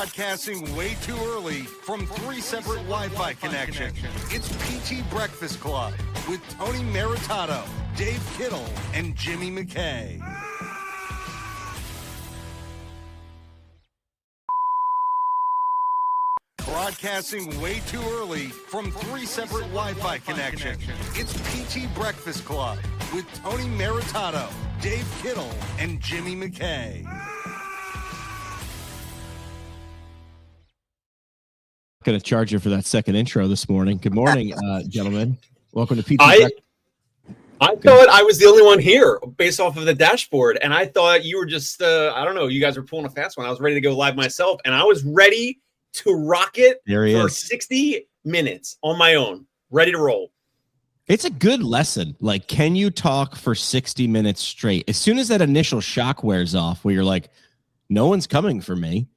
Broadcasting way too early from 3 separate Wi-Fi connections. It's PT Breakfast Club with Tony Maritato, Dave Kittle, and Jimmy McKay. Broadcasting way too early from 3 separate Wi-Fi connections. It's PT Breakfast Club with Tony Maritato, Dave Kittle, and Jimmy McKay. Going to charge you for that second intro this morning. Good morning, gentlemen. Welcome to PT Breakfast. I thought I was the only one here based off of the dashboard, and I thought you were just, I don't know, you guys were pulling a fast one. I was ready to go live myself, and I was ready to rock it for 60 minutes on my own, ready to roll. It's a good lesson. Like, can you talk for 60 minutes straight? As soon as that initial shock wears off, where you're like, no one's coming for me,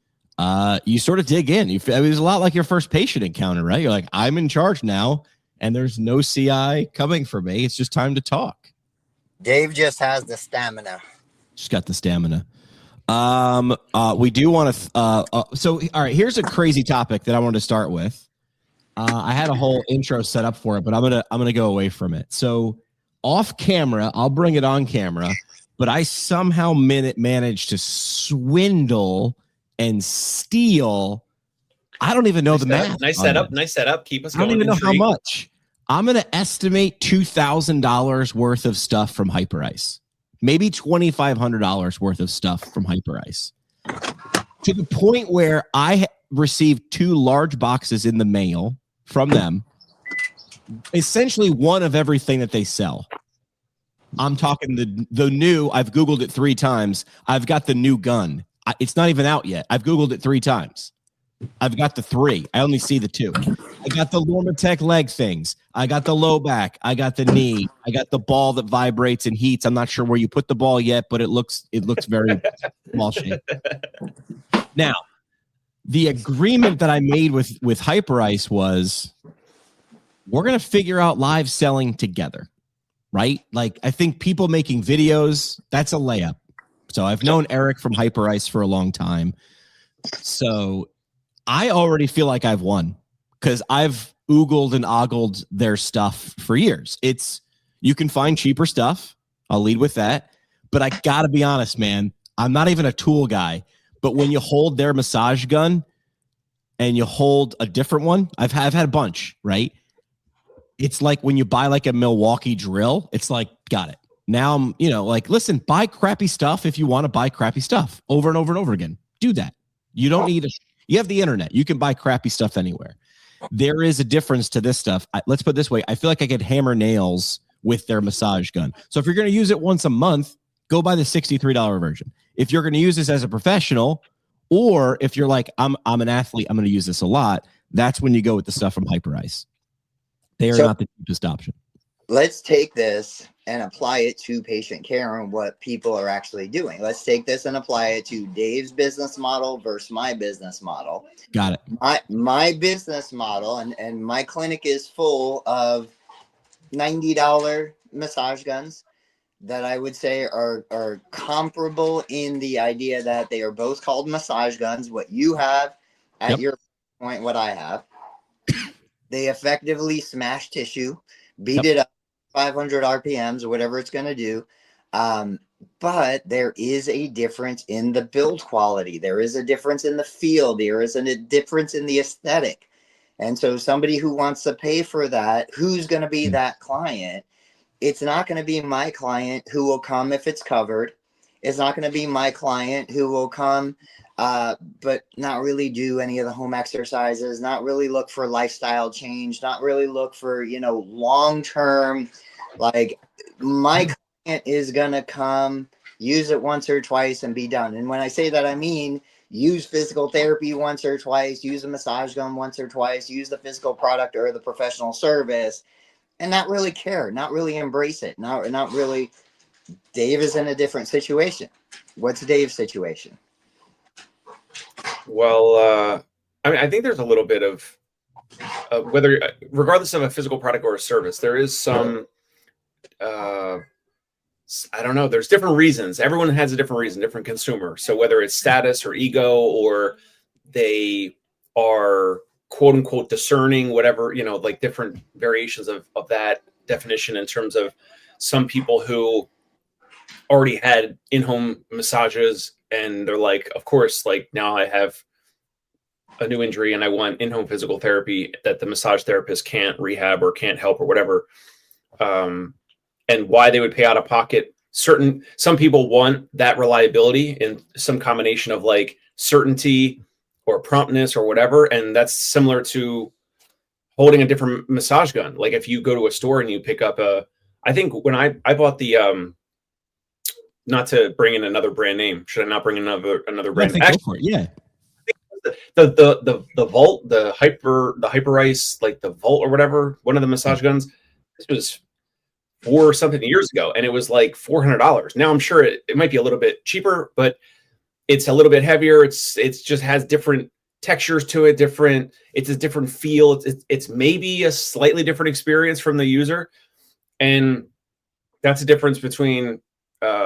you sort of dig in. It was a lot like your first patient encounter, right? You're like, I'm in charge now, and there's no CI coming for me. It's just time to talk. Dave just has the stamina. Just got the stamina. We do want to. So, all right. Here's a crazy topic that I wanted to start with. I had a whole intro set up for it, but I'm gonna go away from it. So, off camera, I'll bring it on camera. But I somehow managed to swindle and steal. I don't even know the math. Nice setup. Keep us going. I don't even know how much. I'm going to estimate $2,000 worth of stuff from Hyperice. Maybe $2,500 worth of stuff from Hyperice. To the point where I received 2 large boxes in the mail from them. Essentially one of everything that they sell. I'm talking the new, I've Googled it 3 times. I've got the new gun. It's not even out yet. I've Googled it 3 times. I've got the 3. I only see the 2. I got the Lormatech leg things. I got the low back. I got the knee. I got the ball that vibrates and heats. I'm not sure where you put the ball yet, but it looks very small shape. Now, the agreement that I made with Hyperice was we're going to figure out live selling together, right? Like, I think people making videos, that's a layup. So I've known Eric from Hyperice for a long time. So I already feel like I've won because I've oogled and ogled their stuff for years. You can find cheaper stuff. I'll lead with that. But I got to be honest, man, I'm not even a tool guy. But when you hold their massage gun and you hold a different one, I've had a bunch, right? It's like when you buy like a Milwaukee drill, it's like, got it. Now I'm, like, listen, buy crappy stuff if you want to buy crappy stuff over and over and over again. Do that. You don't need you have the internet. You can buy crappy stuff anywhere. There is a difference to this stuff. Let's put it this way. I feel like I could hammer nails with their massage gun. So if you're going to use it once a month, go buy the $63 version. If you're going to use this as a professional, or if you're like, I'm an athlete, I'm going to use this a lot, that's when you go with the stuff from Hyperice. They are not the cheapest option. Let's take this and apply it to patient care and what people are actually doing. Let's take this and apply it to Dave's business model versus my business model. Got it. My business model and my clinic is full of $90 massage guns that I would say are comparable in the idea that they are both called massage guns. What you have at your point, what I have. They effectively smash tissue, beat it up 500 RPMs or whatever it's going to do. But there is a difference in the build quality. There is a difference in the feel. There is a difference in the aesthetic. And so somebody who wants to pay for that, who's going to be that client? It's not going to be my client who will come if it's covered. It's not going to be my client who will come but not really do any of the home exercises, not really look for lifestyle change, not really look for, long-term, like my client is going to come, use it once or twice and be done. And when I say that, I mean, use physical therapy once or twice, use a massage gun once or twice, use the physical product or the professional service and not really care, not really embrace it. Not really. Dave is in a different situation. What's Dave's situation? Well, I think there's a little bit of whether, regardless of a physical product or a service, there is some, I don't know, there's different reasons. Everyone has a different reason, different consumer. So whether it's status or ego or they are quote unquote discerning, whatever, like different variations of that definition in terms of some people who already had in-home massages and they're like, of course, like now I have a new injury and I want in-home physical therapy that the massage therapist can't rehab or can't help or whatever. And why they would pay out of pocket. Some people want that reliability in some combination of like certainty or promptness or whatever. And that's similar to holding a different massage gun. Like if you go to a store and you pick up I think when I bought the, not to bring in another brand name, should I not bring another brand? Actually, go for it. Yeah. The Volt, the Hyper Ice, like the Volt or whatever, one of the massage guns, this was 4 something years ago, and it was like $400. Now I'm sure it might be a little bit cheaper, but it's a little bit heavier. It's just has different textures to it, it's a different feel. It's maybe a slightly different experience from the user, and that's the difference between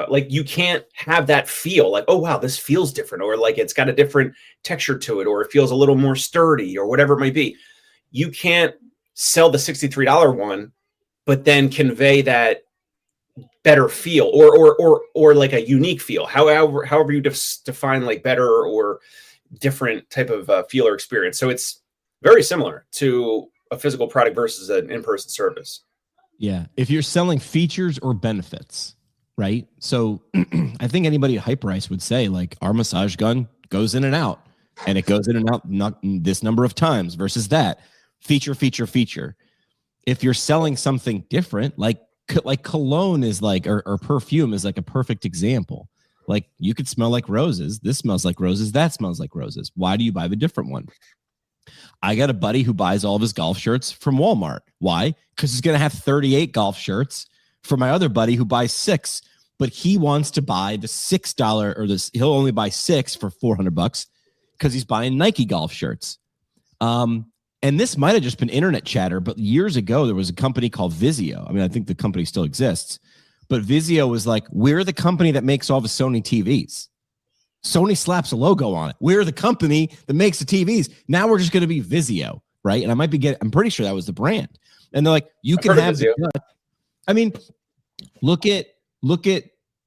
like you can't have that feel like, oh wow, this feels different, or like it's got a different texture to it, or it feels a little more sturdy, or whatever it might be. You can't sell the $63 one but then convey that better feel or like a unique feel, however you define like better or different type of feel or experience. So it's very similar to a physical product versus an in-person service. Yeah. If you're selling features or benefits, right? So I think anybody at Hyperice would say like our massage gun goes in and out, and it goes in and out not this number of times versus that feature. If you're selling something different, like cologne is like, or perfume is like a perfect example. Like you could smell like roses. This smells like roses. That smells like roses. Why do you buy the different one? I got a buddy who buys all of his golf shirts from Walmart. Why? Because he's going to have 38 golf shirts. For my other buddy who buys 6, but he wants to buy the $6 or this, he'll only buy 6 for $400 because he's buying Nike golf shirts. And this might have just been internet chatter, but years ago, there was a company called Vizio. I mean, I think the company still exists, but Vizio was like, we're the company that makes all the Sony TVs. Sony slaps a logo on it. We're the company that makes the TVs. Now we're just going to be Vizio, right? And I'm pretty sure that was the brand. And they're like, you can have Vizio. I mean, look at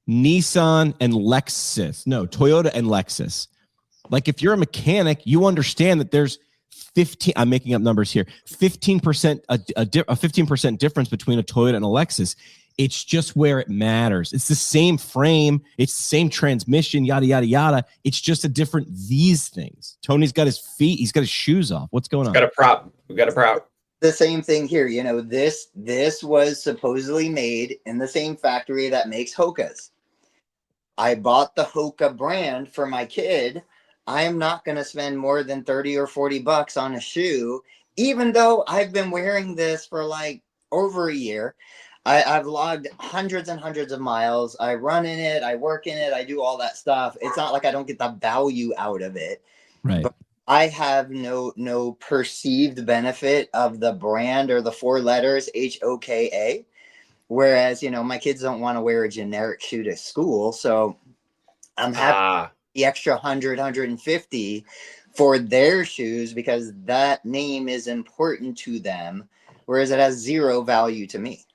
Nissan and Lexus. No, Toyota and Lexus. Like if you're a mechanic, you understand that there's 15, I'm making up numbers here, 15%, a 15% difference between a Toyota and a Lexus. It's just where it matters. It's the same frame. It's the same transmission, yada, yada, yada. It's just a different these things. Tony's got his feet. He's got his shoes off. What's going on? We've got a prop. The same thing here. This was supposedly made in the same factory that makes Hokas. I bought the Hoka brand for my kid. I am not going to spend more than 30 or 40 bucks on a shoe, even though I've been wearing this for like over a year. I've logged hundreds and hundreds of miles. I run in it. I work in it. I do all that stuff. It's not like I don't get the value out of it. Right. But I have no perceived benefit of the brand or the 4 letters HOKA. Whereas, my kids don't want to wear a generic shoe to school. So I'm happy the extra 100, 150 for their shoes because that name is important to them. Whereas it has 0 value to me.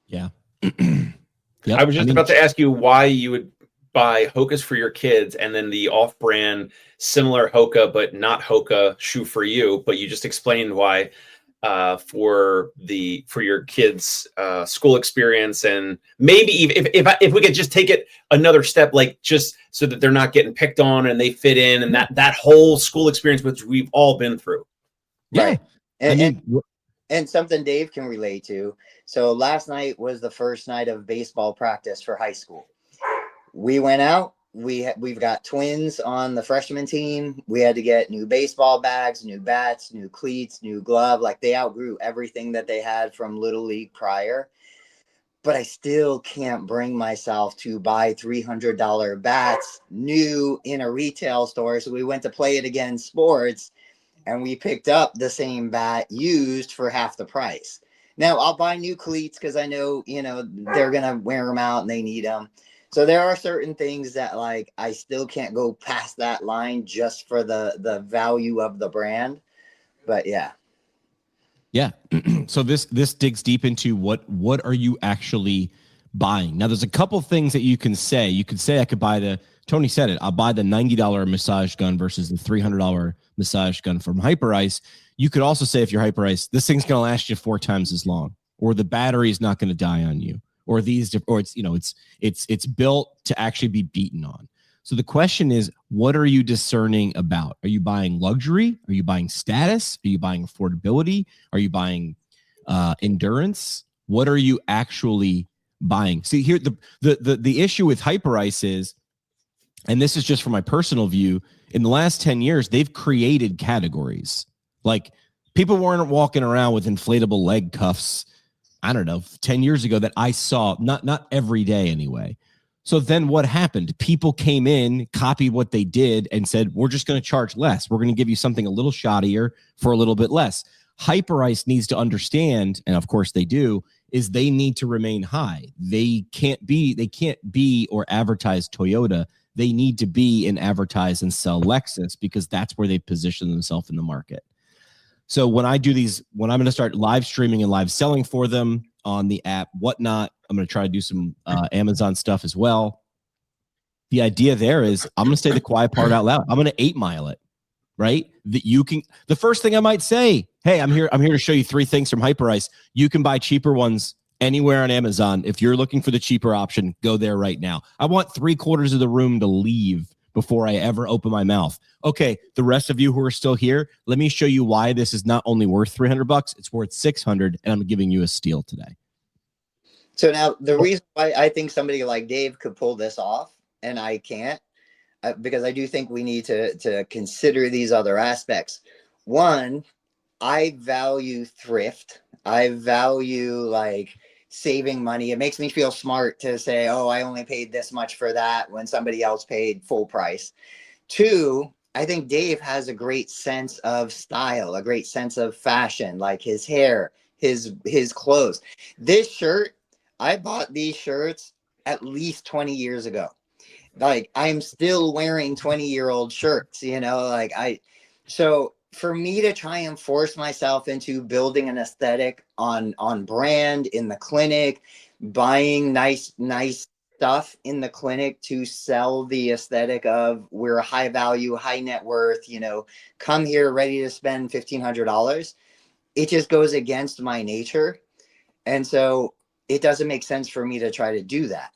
Yeah. Yep. I was just about to ask you why you would buy Hokas for your kids and then the off-brand similar Hoka but not Hoka shoe for you, but you just explained why for your kids school experience, and maybe if we could just take it another step, like just so that they're not getting picked on and they fit in, and that whole school experience which we've all been through. Right. And something Dave can relate to. So last night was the first night of baseball practice for high school. We went out. We've got twins on the freshman team. We had to get new baseball bags, new bats, new cleats, new glove. Like they outgrew everything that they had from Little League prior. But I still can't bring myself to buy $300 bats new in a retail store. So we went to Play It Again Sports. And we picked up the same bat used for half the price. Now I'll buy new cleats because I know, they're going to wear them out and they need them. So there are certain things that like I still can't go past that line just for the value of the brand. But yeah. Yeah. So this digs deep into what are you actually buying? Now there's a couple things that you can say. You could say I could buy Tony said it, I'll buy the $90 massage gun versus the $300 massage gun from Hyperice. You could also say if you're Hyperice, this thing's going to last you 4 times as long, or the battery is not going to die on you, or it's built to actually be beaten on. So the question is, what are you discerning about? Are you buying luxury? Are you buying status? Are you buying affordability? Are you buying endurance? What are you actually buying? See, here the issue with Hyperice is, and this is just from my personal view, in the last 10 years, they've created categories. Like, people weren't walking around with inflatable leg cuffs, I don't know, 10 years ago that I saw, not every day anyway. So then what happened? People came in, copied what they did, and said, we're just going to charge less. We're going to give you something a little shoddier for a little bit less. Hyperice needs to understand, and of course they do, is they need to remain high. They can't be or advertise Toyota. They need to be and advertise and sell Lexus, because that's where they position themselves in the market. So when I'm going to start live streaming and live selling for them on the app, Whatnot, I'm going to try to do some Amazon stuff as well. The idea there is I'm going to say the quiet part out loud. I'm going to 8-mile it, right? That you can. The first thing I might say, hey, I'm here to show you 3 things from Hyperice. You can buy cheaper ones anywhere on Amazon. If you're looking for the cheaper option, go there right now. I want 3/4 of the room to leave before I ever open my mouth. Okay, the rest of you who are still here, let me show you why this is not only worth $300, it's worth $600, and I'm giving you a steal today. So now the reason why I think somebody like Dave could pull this off and I can't, because I do think we need to consider these other aspects. One, I value thrift. I value like saving money. It makes me feel smart to say, oh, I only paid this much for that when somebody else paid full price. 2, I think Dave has a great sense of style, a great sense of fashion, like his hair, his clothes. This shirt, I bought these shirts at least 20 years ago. Like, I'm still wearing 20-year-old shirts, so for me to try and force myself into building an aesthetic on brand in the clinic, buying nice stuff in the clinic to sell the aesthetic of we're a high value, high net worth, come here ready to spend $1,500. It just goes against my nature. And so it doesn't make sense for me to try to do that.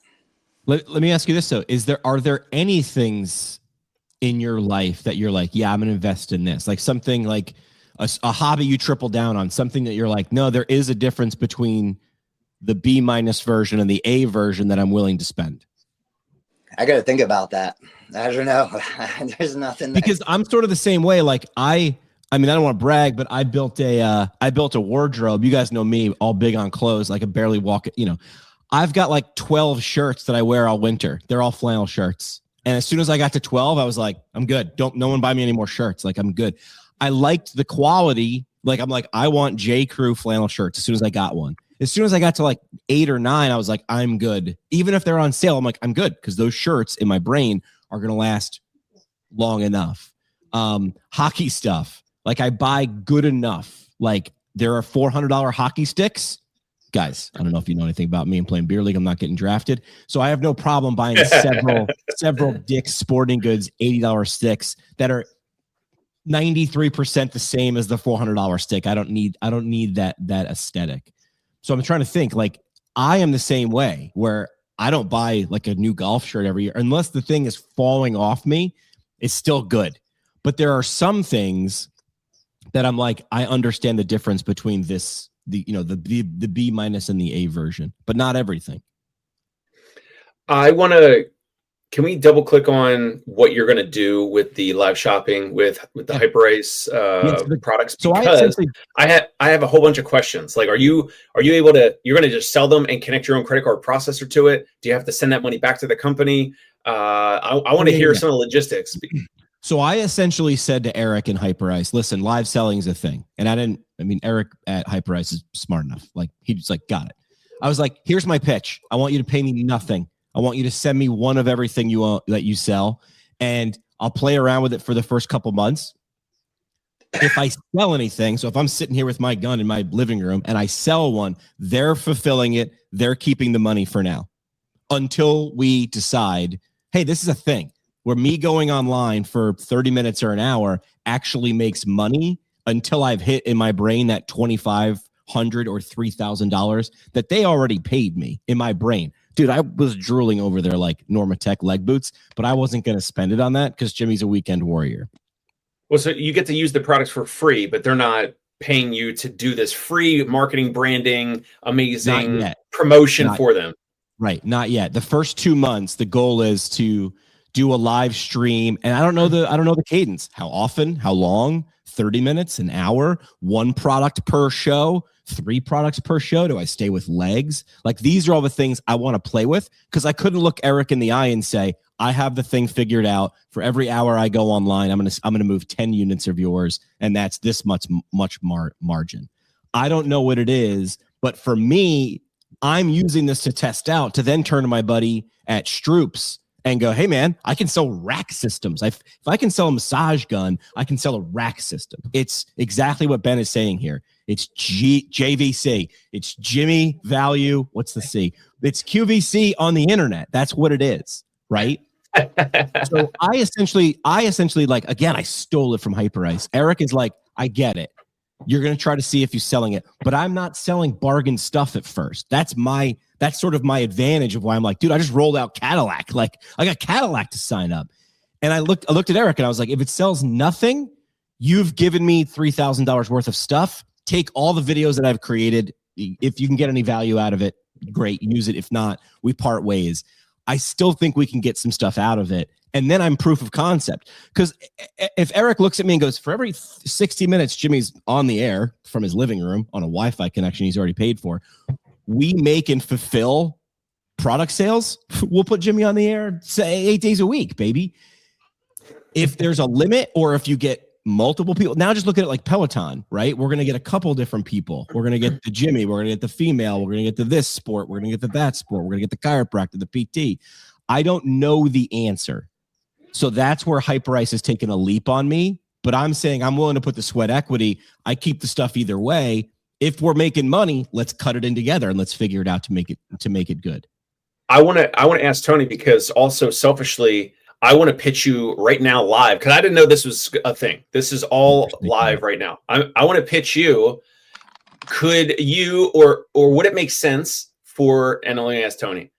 Let me ask you this though. Are there any things in your life that you're like, yeah, I'm going to invest in this? Like something like a hobby you triple down on, something that you're like, no, there is a difference between the B- version and the A version that I'm willing to spend. I got to think about that. I don't know. There's nothing. Because I'm sort of the same way. Like I mean, I don't want to brag, but I built a wardrobe. You guys know me, all big on clothes. Like I barely walk it, I've got like 12 shirts that I wear all winter. They're all flannel shirts. And as soon as I got to 12, I was like, I'm good. No one buy me any more shirts. Like, I'm good. I liked the quality. Like, I'm like, I want J. Crew flannel shirts as soon as I got one. As soon as I got to like 8 or 9, I was like, I'm good. Even if they're on sale, I'm like, I'm good. Because those shirts in my brain are going to last long enough. Hockey stuff. Like, I buy good enough. Like, there are $400 hockey sticks. Guys, I don't know if you know anything about me and playing beer league. I'm not getting drafted. So I have no problem buying several Dick's Sporting Goods $80 sticks that are 93% the same as the $400 stick. I don't need that aesthetic. So I'm trying to think, like, I am the same way where I don't buy like a new golf shirt every year unless the thing is falling off me. It's still good. But there are some things that I'm like, I understand the difference between the B- and the A version, but not everything. Can we double click on what you're going to do with the live shopping with the Hyperice products? Because I have a whole bunch of questions. Like, are you able to, you're going to just sell them and connect your own credit card processor to it? Do you have to send that money back to the company? I want to hear some of the logistics. So I essentially said to Eric in Hyperice, listen, live selling is a thing. And Eric at Hyperice is smart enough. Like, he just like, got it. I was like, here's my pitch. I want you to pay me nothing. I want you to send me one of everything you own, that you sell, and I'll play around with it for the first couple months. If I sell anything, so if I'm sitting here with my gun in my living room and I sell one, they're fulfilling it. They're keeping the money for now until we decide, hey, this is a thing where me going online for 30 minutes or an hour actually makes money, until I've hit in my brain that $2,500 or $3,000 that they already paid me in my brain. Dude, I was drooling over their like Normatec leg boots, but I wasn't going to spend it on that because Jimmy's a weekend warrior. Well, so you get to use the products for free, but they're not paying you to do this free marketing, branding, amazing promotion for them. Right. Not yet. The first 2 months, the goal is to do a live stream. And I don't know the cadence. How often, how long, 30 minutes, an hour, one product per show, 3 products per show. Do I stay with legs? Like, these are all the things I want to play with, because I couldn't look Eric in the eye and say, I have the thing figured out. For every hour I go online, I'm gonna move 10 units of yours, and that's this much margin. I don't know what it is, but for me, I'm using this to test out, to then turn to my buddy at Stroops and go, hey man, I can sell rack systems. If I can sell a massage gun, I can sell a rack system. It's exactly what Ben is saying here. It's JVC. It's Jimmy Value. What's the C? It's QVC on the internet. That's what it is, right? So I essentially like, again, I stole it from Hyperice. Eric is like, I get it. You're going to try to see if you're selling it, but I'm not selling bargain stuff at first. That's sort of my advantage of why I'm like, dude, I just rolled out Cadillac. Like, I got Cadillac to sign up. And I looked at Eric and I was like, if it sells nothing, you've given me $3,000 worth of stuff. Take all the videos that I've created. If you can get any value out of it, great, use it. If not, we part ways. I still think we can get some stuff out of it. And then I'm proof of concept. Because if Eric looks at me and goes, for every 60 minutes, Jimmy's on the air from his living room on a Wi-Fi connection he's already paid for, we make and fulfill product sales, we'll put Jimmy on the air, say 8 days a week, baby. If there's a limit, or if you get multiple people, now just look at it like Peloton, right? We're going to get a couple different people. We're going to get the Jimmy, we're going to get the female, we're going to get to this sport, we're going to get to that sport, we're going to get the chiropractor, the PT. I don't know the answer. So that's where Hyperice has taken a leap on me. But I'm saying I'm willing to put the sweat equity. I keep the stuff either way. If we're making money, let's cut it in together and let's figure it out to make it good. I want to ask Tony, because also selfishly, I want to pitch you right now live, because I didn't know this was a thing. This is all live right now. I want to pitch you. Could you, or would it make sense for, and let me ask Tony,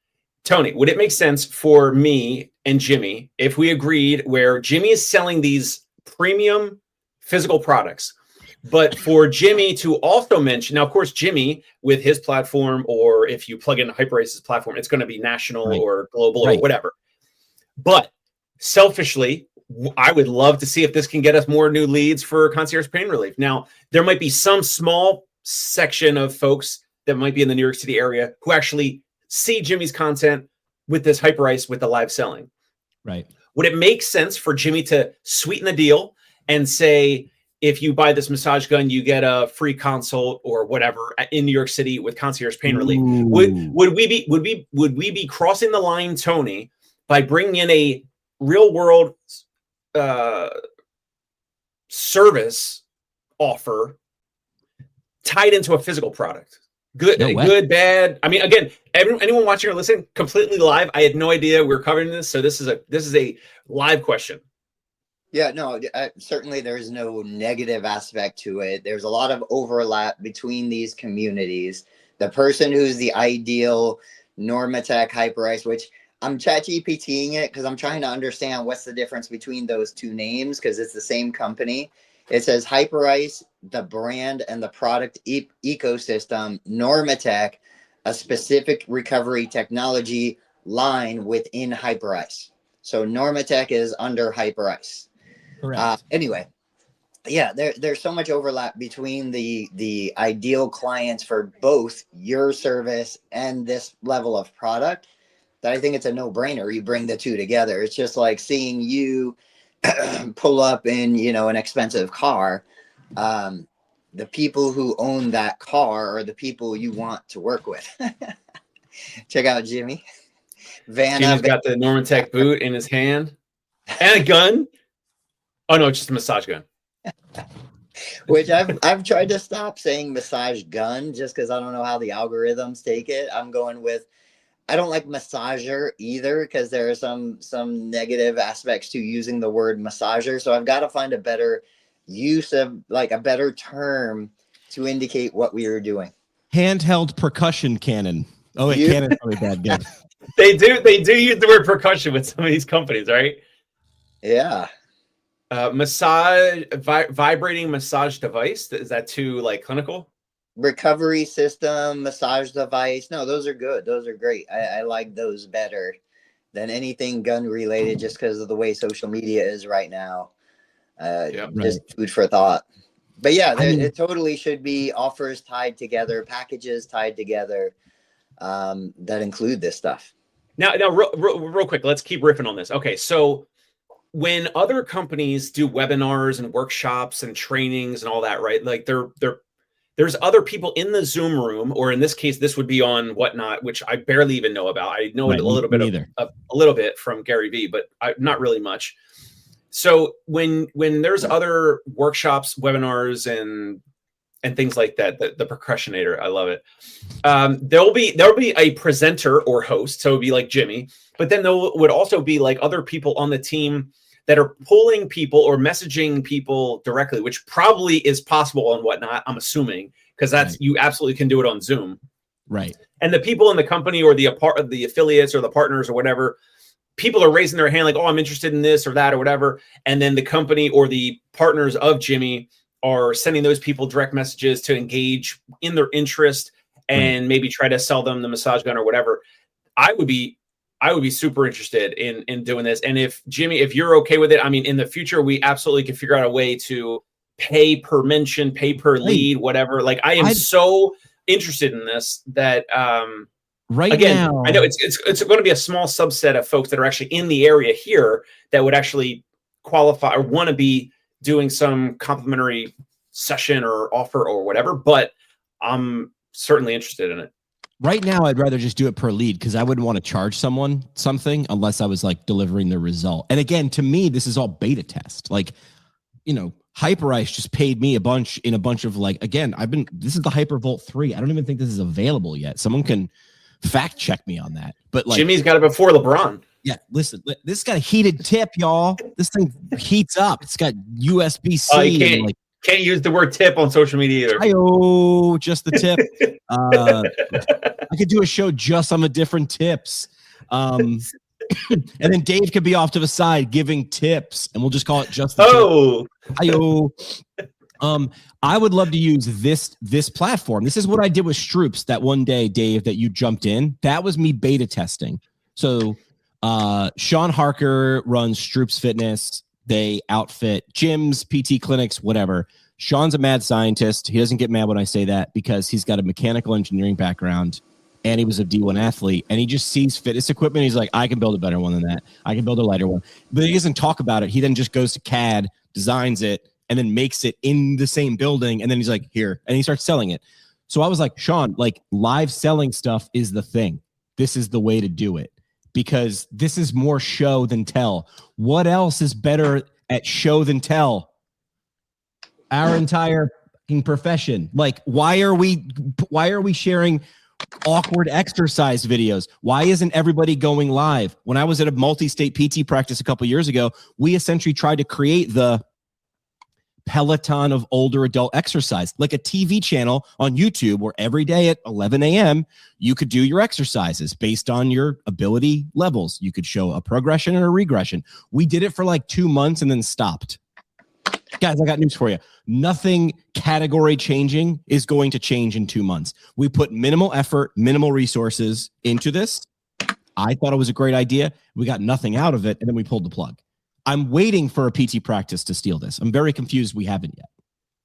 would it make sense for me and Jimmy if we agreed where Jimmy is selling these premium physical products, but for Jimmy to also mention, now, of course, Jimmy with his platform, or if you plug in Hyperice's platform, it's going to be national or global or whatever. But selfishly, I would love to see if this can get us more new leads for concierge pain relief. Now, there might be some small section of folks that might be in the New York City area who actually see Jimmy's content with this Hyperice with the live selling. Right. Would it make sense for Jimmy to sweeten the deal and say, if you buy this massage gun, you get a free consult or whatever in New York City with concierge pain relief? Would we be crossing the line, Tony, by bringing in a real world service offer tied into a physical product? Good, bad. I mean, again, anyone watching or listening, completely live. I had no idea we were covering this, so this is a live question. Yeah, no, certainly there's no negative aspect to it. There's a lot of overlap between these communities. The person who's the ideal Normatec Hyperice, which I'm ChatGPTing it because I'm trying to understand what's the difference between those two names, because it's the same company. It says Hyperice, the brand and the product ecosystem, Normatec, a specific recovery technology line within Hyperice. So Normatec is under Hyperice. Correct. Anyway, yeah, there's so much overlap between the ideal clients for both your service and this level of product that I think it's a no-brainer. You bring the two together. It's just like seeing you pull up in, an expensive car. The people who own that car are the people you want to work with. Check out Jimmy. Jimmy's got the Norman Tech boot in his hand and a gun. Oh no, it's just a massage gun. Which I've tried to stop saying massage gun just because I don't know how the algorithms take it. I'm going with, I don't like massager either because there are some negative aspects to using the word massager. So I've got to find a better use of, like, a better term to indicate what we are doing. Handheld percussion cannon. Oh wait, cannon's probably bad. Good. They do use the word percussion with some of these companies, right? Yeah. Massage, vibrating massage device. Is that too like clinical? Recovery system, massage device. No, those are good. Those are great. I like those better than anything gun related, just because of the way social media is right now. Just food for thought. But yeah, it totally should be offers tied together, packages tied together that include this stuff. Now, real quick, let's keep riffing on this. Okay, so when other companies do webinars and workshops and trainings and all that, right? Like there's other people in the Zoom room, or in this case, this would be on Whatnot, which I barely even know about. I know a little bit from Gary Vee, but not really much. So when there's other workshops, webinars, and things like that, the percussionator, I love it. There'll be a presenter or host, so it'd be like Jimmy, but then there would also be like other people on the team that are pulling people or messaging people directly, which probably is possible on Whatnot, I'm assuming, because that's you absolutely can do it on Zoom. Right. And the people in the company or the affiliates or the partners or whatever, people are raising their hand like, oh, I'm interested in this or that or whatever. And then the company or the partners of Jimmy are sending those people direct messages to engage in their interest and maybe try to sell them the massage gun or whatever. I would be super interested in doing this. And if Jimmy, if you're okay with it, I mean, in the future, we absolutely can figure out a way to pay per mention, pay per lead, whatever. Like I am so interested in this that, now, I know it's going to be a small subset of folks that are actually in the area here that would actually qualify or want to be doing some complimentary session or offer or whatever, but I'm certainly interested in it. Right now, I'd rather just do it per lead because I wouldn't want to charge someone something unless I was like delivering the result. And again, to me, this is all beta test. Like, Hyperice just paid me a bunch of like, again, this is the Hypervolt 3. I don't even think this is available yet. Someone can fact check me on that. But like, Jimmy's got it before LeBron. Yeah, listen, this got a heated tip, y'all. This thing heats up. It's got USB-C. You can't use the word tip on social media either. Oh, just the tip. I could do a show just on the different tips. And then Dave could be off to the side giving tips, and we'll just call it just the tip. I would love to use this platform. This is what I did with Stroops that one day, Dave, that you jumped in. That was me beta testing. So Sean Harker runs Stroops Fitness. They outfit gyms, PT clinics, whatever. Sean's a mad scientist. He doesn't get mad when I say that because he's got a mechanical engineering background and he was a D1 athlete, and he just sees fitness equipment. He's like, I can build a better one than that. I can build a lighter one. But he doesn't talk about it. He then just goes to CAD, designs it, and then makes it in the same building. And then he's like, here. And he starts selling it. So I was like, Sean, like live selling stuff is the thing. This is the way to do it because this is more show than tell. What else is better at show than tell? Our entire profession. Like, why are we sharing awkward exercise videos? Why isn't everybody going live? When I was at a multi-state PT practice a couple years ago, we essentially tried to create the Peloton of older adult exercise, like a TV channel on YouTube where every day at 11 a.m. you could do your exercises based on your ability levels. You could show a progression and a regression. We did it for like 2 months and then stopped. Guys, I got news for you. Nothing category changing is going to change in 2 months. We put minimal effort, minimal resources into this. I thought it was a great idea. We got nothing out of it, and then we pulled the plug. I'm waiting for a PT practice to steal this. I'm very confused we haven't yet.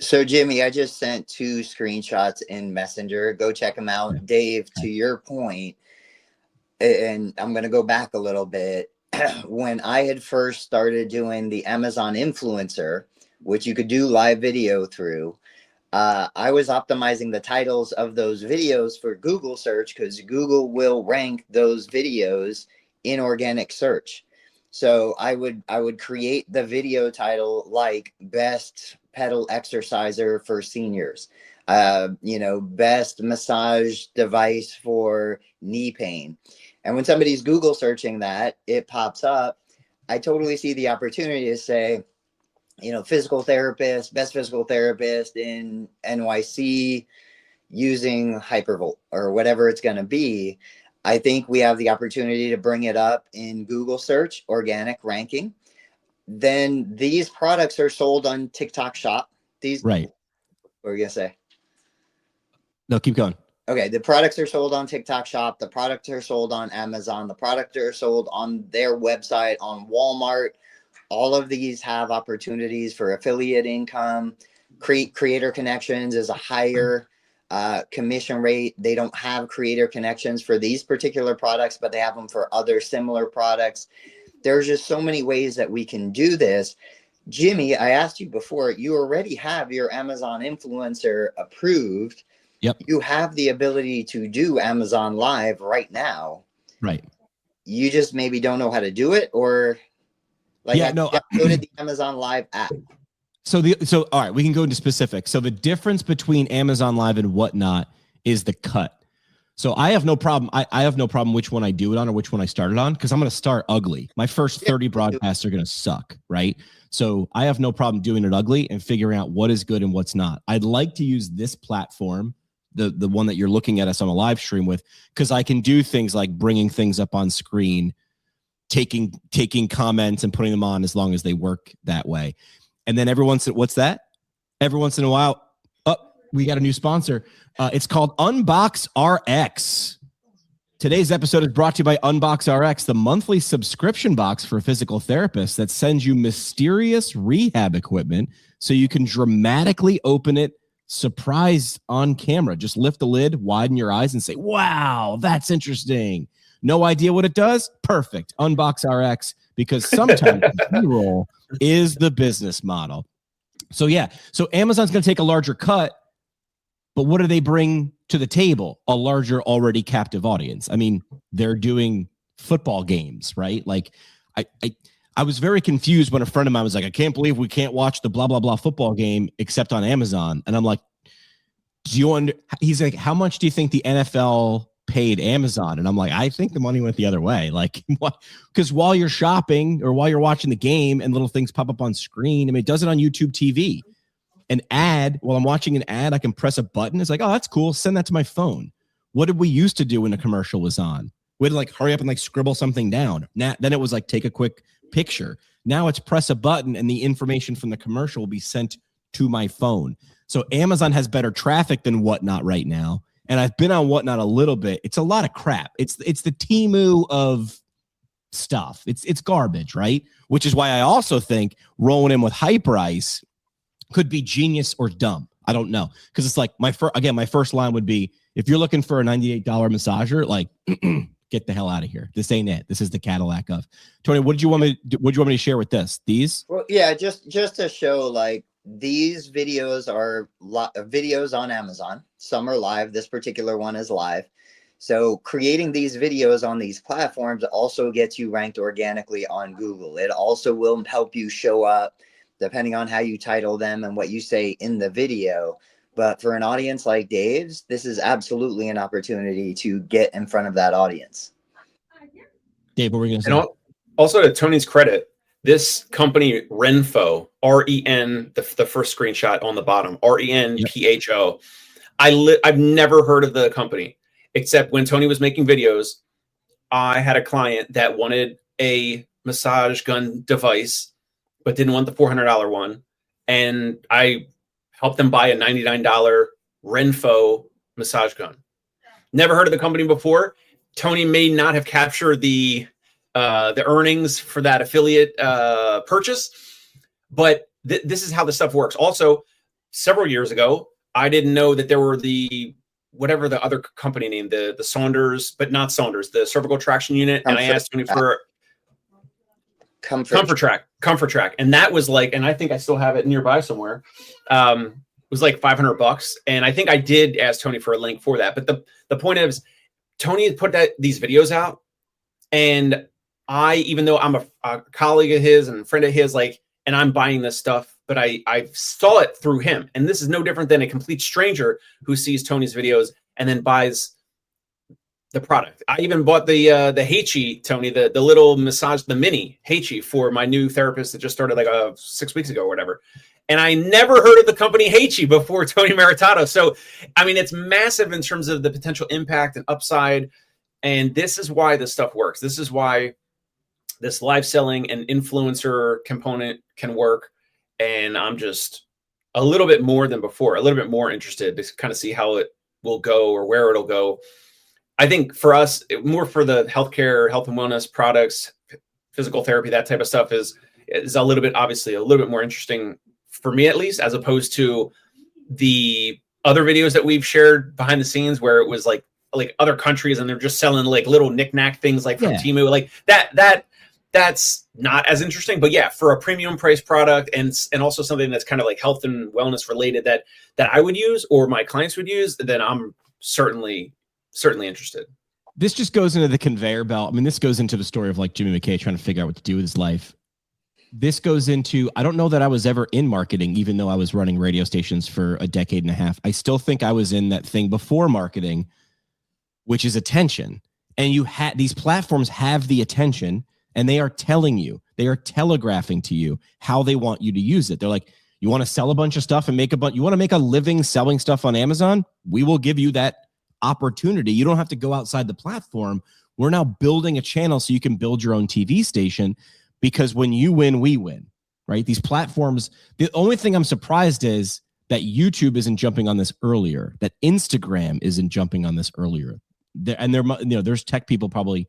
So, Jimmy, I just sent 2 screenshots in Messenger. Go check them out. Yeah. Dave, to your point, and I'm going to go back a little bit. When I had first started doing the Amazon influencer, which you could do live video through, I was optimizing the titles of those videos for Google search because Google will rank those videos in organic search. So I would create the video title like best pedal exerciser for seniors, best massage device for knee pain. And when somebody's Google searching that, it pops up. I totally see the opportunity to say, physical therapist, best physical therapist in NYC using Hypervolt or whatever it's going to be. I think we have the opportunity to bring it up in Google search, organic ranking. Then these products are sold on TikTok Shop. Right. What were you going to say? No, keep going. Okay. The products are sold on TikTok Shop. The products are sold on Amazon. The products are sold on their website, on Walmart. All of these have opportunities for affiliate income. Creator connections is a higher commission rate. They don't have creator connections for these particular products, but they have them for other similar products. There's just so many ways that we can do this. Jimmy, I asked you before, you already have your Amazon influencer approved. Yep. You have the ability to do Amazon Live right now. Right. You just maybe don't know how to do it, or downloaded the Amazon Live app. So all right, we can go into specifics. So the difference between Amazon Live and Whatnot is the cut. So I have no problem. I have no problem which one I do it on or which one I started on, because I'm going to start ugly. My first 30 broadcasts are going to suck, right? So I have no problem doing it ugly and figuring out what is good and what's not. I'd like to use this platform, the one that you're looking at us on a live stream with, because I can do things like bringing things up on screen, taking comments and putting them on as long as they work that way. And then every once in a while, we got a new sponsor. It's called Unbox RX. Today's episode is brought to you by Unbox RX, the monthly subscription box for physical therapists that sends you mysterious rehab equipment so you can dramatically open it, surprised on camera. Just lift the lid, widen your eyes, and say, wow, that's interesting. No idea what it does? Perfect. Unbox RX, because sometimes B-roll is the business model. So Amazon's going to take a larger cut, but what do they bring to the table? A larger, already captive audience. I mean, they're doing football games, right? Like I was very confused when a friend of mine was like, I can't believe we can't watch the blah, blah, blah football game except on Amazon. And I'm like, he's like, how much do you think the NFL paid Amazon? And I'm like, I think the money went the other way. Like, what? Because while you're shopping or while you're watching the game and little things pop up on screen, I mean, it does it on YouTube TV. An ad, while I'm watching an ad, I can press a button. It's like, oh, that's cool. Send that to my phone. What did we used to do when a commercial was on? We'd like hurry up and like scribble something down. Then it was like take a quick picture. Now it's press a button and the information from the commercial will be sent to my phone. So Amazon has better traffic than Whatnot right now. And I've been on Whatnot a little bit. It's a lot of crap. It's the Temu of stuff. It's garbage, right? Which is why I also think rolling in with Hyperice could be genius or dumb. I don't know. Because it's like my first line would be, if you're looking for a $98 massager, like get the hell out of here. This ain't it. This is the Cadillac of Tony. What do you want me to share with this? These? Well, yeah, just to show, like, these videos are videos on Amazon. Some are live. This particular one is live. So creating these videos on these platforms also gets you ranked organically on Google. It also will help you show up depending on how you title them and what you say in the video. But for an audience like Dave's, this is absolutely an opportunity to get in front of that audience. Dave, what were you going to say? And also, to Tony's credit, this company, Renpho, R-E-N, the first screenshot on the bottom, R-E-N-P-H-O. I've never heard of the company, except when Tony was making videos, I had a client that wanted a massage gun device, but didn't want the $400 one. And I helped them buy a $99 Renpho massage gun. Never heard of the company before. Tony may not have captured the earnings for that affiliate purchase, but this is how the stuff works. Also, several years ago, I didn't know that there were whatever the other company name, the Saunders, but not Saunders, the cervical traction unit. And I asked Tony for Comfort Track. And that was like, and I think I still have it nearby somewhere. It was like $500. And I think I did ask Tony for a link for that. But the point is, Tony had put these videos out, and even though I'm a colleague of his and a friend of his, like, and I'm buying this stuff, but I saw it through him. And this is no different than a complete stranger who sees Tony's videos and then buys the product. I even bought the Heichi, Tony, the little massage, the mini Heichi for my new therapist that just started like 6 weeks ago or whatever. And I never heard of the company Heichi before Tony Maritato. So, I mean, it's massive in terms of the potential impact and upside. And this is why this stuff works. This is why this live selling and influencer component can work. And I'm just a little bit more than before, a little bit more interested to kind of see how it will go or where it'll go. I think for us, more for the healthcare, health and wellness products, physical therapy, that type of stuff is a little bit, obviously, a little bit more interesting for me, at least, as opposed to the other videos that we've shared behind the scenes where it was like other countries and they're just selling like little knickknack things like from Temu, like that's not as interesting. But yeah, for a premium price product and also something that's kind of like health and wellness related that I would use or my clients would use, then I'm certainly interested. This just goes into the conveyor belt. I mean, this goes into the story of like Jimmy McKay trying to figure out what to do with his life. This goes into, I don't know that I was ever in marketing, even though I was running radio stations for a decade and a half. I still think I was in that thing before marketing, which is attention. And these platforms have the attention and they are telling you, they are telegraphing to you how they want you to use it. They're like, you want to sell a bunch of stuff and you want to make a living selling stuff on Amazon? We will give you that opportunity. You don't have to go outside the platform. We're now building a channel so you can build your own TV station, because when you win, we win, right? These platforms, the only thing I'm surprised is that YouTube isn't jumping on this earlier, that Instagram isn't jumping on this earlier. There's tech people probably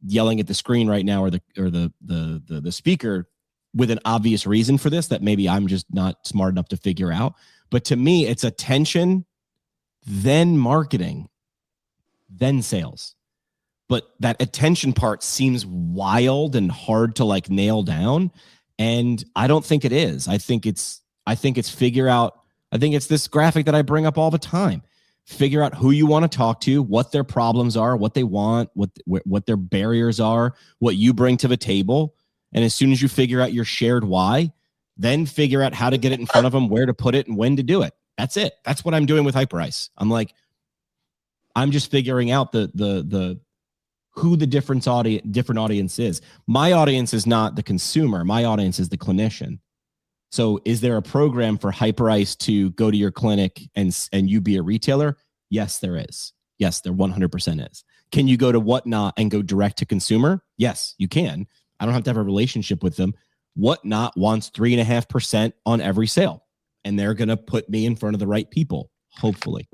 yelling at the screen right now or the speaker with an obvious reason for this that maybe I'm just not smart enough to figure out. But to me, it's attention, then marketing, then sales. But that attention part seems wild and hard to like nail down. And I don't think it is. I think it's figure out. I think it's this graphic that I bring up all the time. Figure out who you want to talk to, what their problems are, what they want, what their barriers are, what you bring to the table. And as soon as you figure out your shared why, then figure out how to get it in front of them, where to put it and when to do it. That's it. That's what I'm doing with Hyperice. I'm just figuring out who the different audience is. My audience is not the consumer. My audience is the clinician. So is there a program for Hyperice to go to your clinic and you be a retailer? Yes, there is. Yes, there 100% is. Can you go to Whatnot and go direct to consumer? Yes, you can. I don't have to have a relationship with them. Whatnot wants 3.5% on every sale, and they're going to put me in front of the right people, hopefully.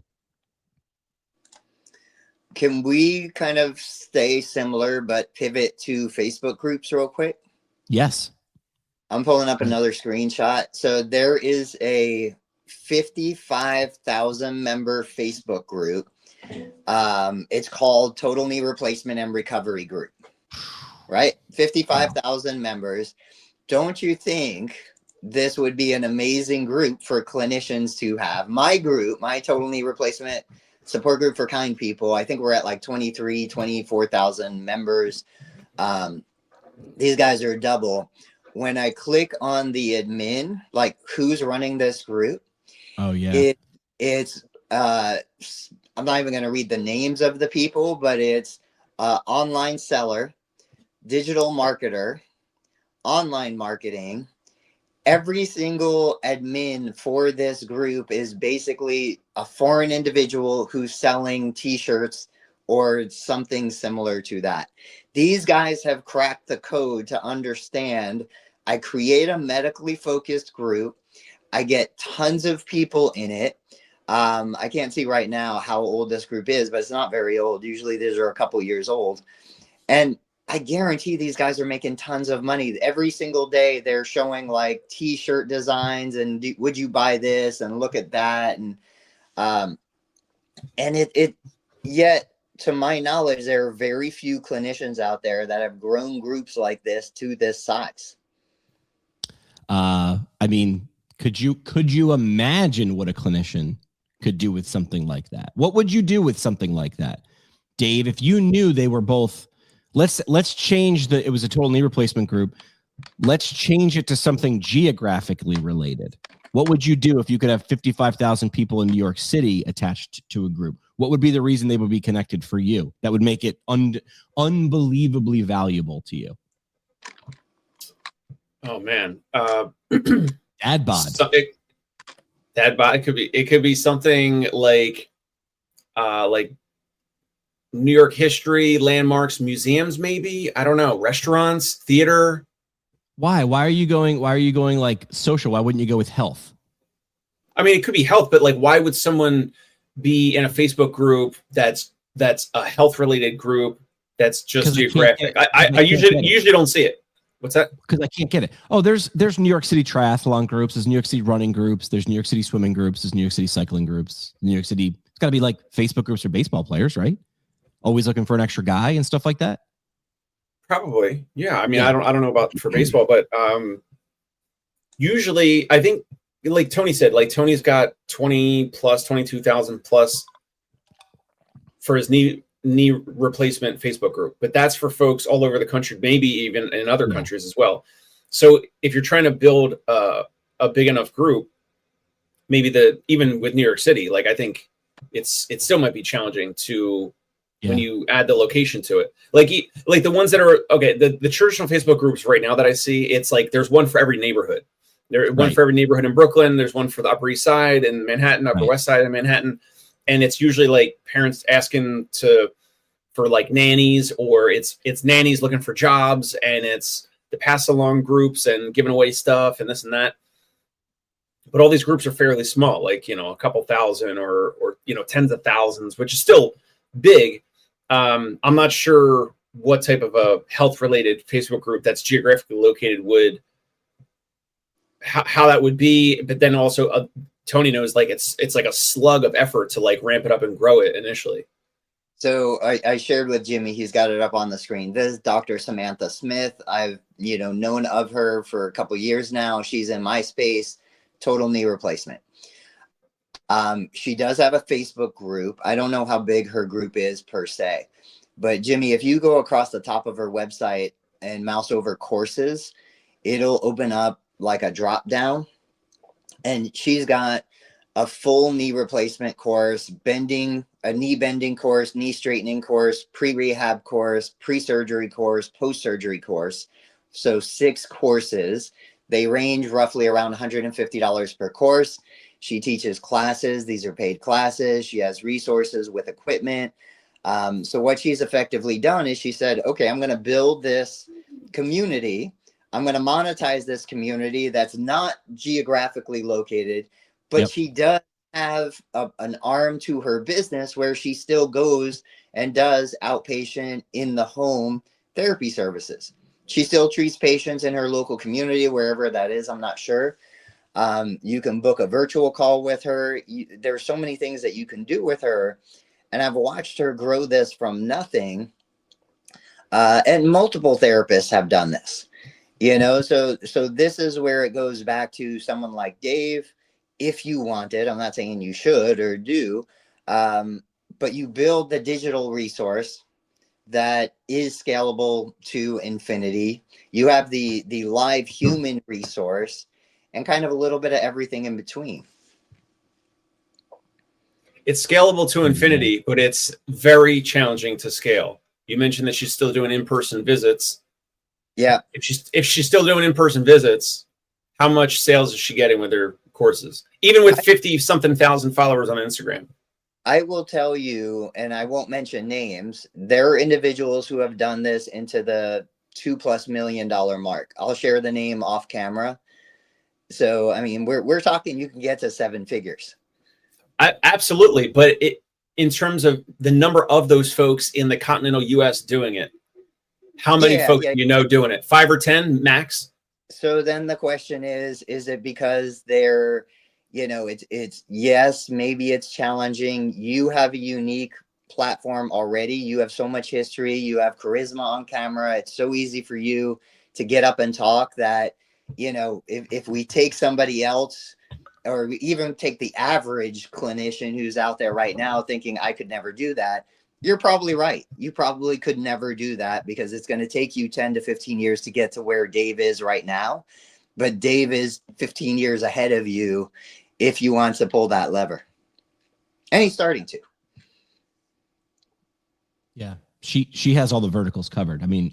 Can we kind of stay similar but pivot to Facebook groups real quick? Yes. I'm pulling up another screenshot. So there is a 55,000 member Facebook group. It's called Total Knee Replacement and Recovery Group, right? 55,000 members. Don't you think this would be an amazing group for clinicians to have? My group, my Total Knee Replacement support group for kind people, I think we're at like 24,000 members. These guys are double. When I click on the admin, like who's running this group, it's I'm not even going to read the names of the people, but it's online seller, digital marketer, online marketing. Every single admin for this group is basically a foreign individual who's selling t-shirts or something similar to that. These guys have cracked the code to understand. I create a medically focused group. I get tons of people in it. I can't see right now how old this group is, but it's not very old. Usually these are a couple years old. And I guarantee these guys are making tons of money. Every single day they're showing like t-shirt designs and would you buy this and look at that. And yet to my knowledge, there are very few clinicians out there that have grown groups like this to this size. I mean, could you imagine what a clinician could do with something like that? What would you do with something like that? Dave, if you knew they were both Let's change it was a total knee replacement group. Let's change it to something geographically related. What would you do if you could have 55,000 people in New York City attached to a group? What would be the reason they would be connected for you? That would make it unbelievably valuable to you. Oh man. Dad bod. Dad bod. It could be something like New York history, landmarks, museums, maybe. I don't know. Restaurants, theater. Why? Why are you going like social? Why wouldn't you go with health? I mean, it could be health, but like, why would someone be in a Facebook group that's a health related group that's just geographic? I usually don't see it. What's that? Because I can't get it. Oh, there's New York City triathlon groups, there's New York City running groups, there's New York City swimming groups, there's New York City cycling groups, New York City. It's got to be like Facebook groups for baseball players, right? Always looking for an extra guy and stuff like that. Probably, yeah. I mean, yeah. I don't know about for baseball, but usually I think, like Tony said, like Tony's got 22,000 plus for his knee replacement Facebook group, but that's for folks all over the country, maybe even in other countries as well. So if you're trying to build a big enough group, maybe even with New York City, like I think it still might be challenging to. Yeah. When you add the location to it, like the ones that are okay, the traditional Facebook groups right now that I see, it's like there's one for every neighborhood. There's one for every neighborhood in Brooklyn. There's one for the Upper East Side in Manhattan, Upper West Side in Manhattan, and it's usually like parents asking for like nannies, or it's nannies looking for jobs, and it's the pass along groups and giving away stuff and this and that. But all these groups are fairly small, like a couple thousand or tens of thousands, which is still big. I'm not sure what type of a health-related Facebook group that's geographically located how that would be. But then also, Tony knows like it's like a slug of effort to like ramp it up and grow it initially. So I shared with Jimmy, he's got it up on the screen. This is Dr. Samantha Smith. I've known of her for a couple years now. She's in my space, total knee replacement. She does have a Facebook group. I don't know how big her group is per se, but Jimmy, if you go across the top of her website and mouse over courses, it'll open up like a drop down, and she's got a full knee replacement course, a knee bending course, knee straightening course, pre-rehab course, pre-surgery course, post-surgery course. So 6 courses. They range roughly around $150 per course. She teaches classes. These are paid classes. She has resources with equipment. So what she's effectively done is she said, okay, I'm going to build this community. I'm going to monetize this community that's not geographically located, but she does have an arm to her business where she still goes and does outpatient in the home therapy services. She still treats patients in her local community, wherever that is. I'm not sure. You can book a virtual call with her. There's so many things that you can do with her. And I've watched her grow this from nothing. And multiple therapists have done this, so this is where it goes back to someone like Dave. If you want it, I'm not saying you should or do, but you build the digital resource that is scalable to infinity. You have the live human resource and kind of a little bit of everything in between. It's scalable to infinity, but it's very challenging to scale. You mentioned that she's still doing in-person visits. Yeah. If she's still doing in-person visits, how much sales is she getting with her courses? Even with 50-something thousand followers on Instagram. I will tell you, and I won't mention names, there are individuals who have done this into the $2+ million mark. I'll share the name off camera. So, I mean, we're talking, you can get to 7 figures. Absolutely. But in terms of the number of those folks in the continental US doing it, how many folks do you know doing it? 5 or 10 max? So then the question is it because they're, it's yes, maybe it's challenging. You have a unique platform already. You have so much history. You have charisma on camera. It's so easy for you to get up and talk that, if we take somebody else, or even take the average clinician who's out there right now thinking I could never do that, You're probably right. You probably could never do that because it's going to take you 10 to 15 years to get to where Dave is right now. But Dave is 15 years ahead of you if you want to pull that lever. And he's starting to. Yeah. She has all the verticals covered. I mean,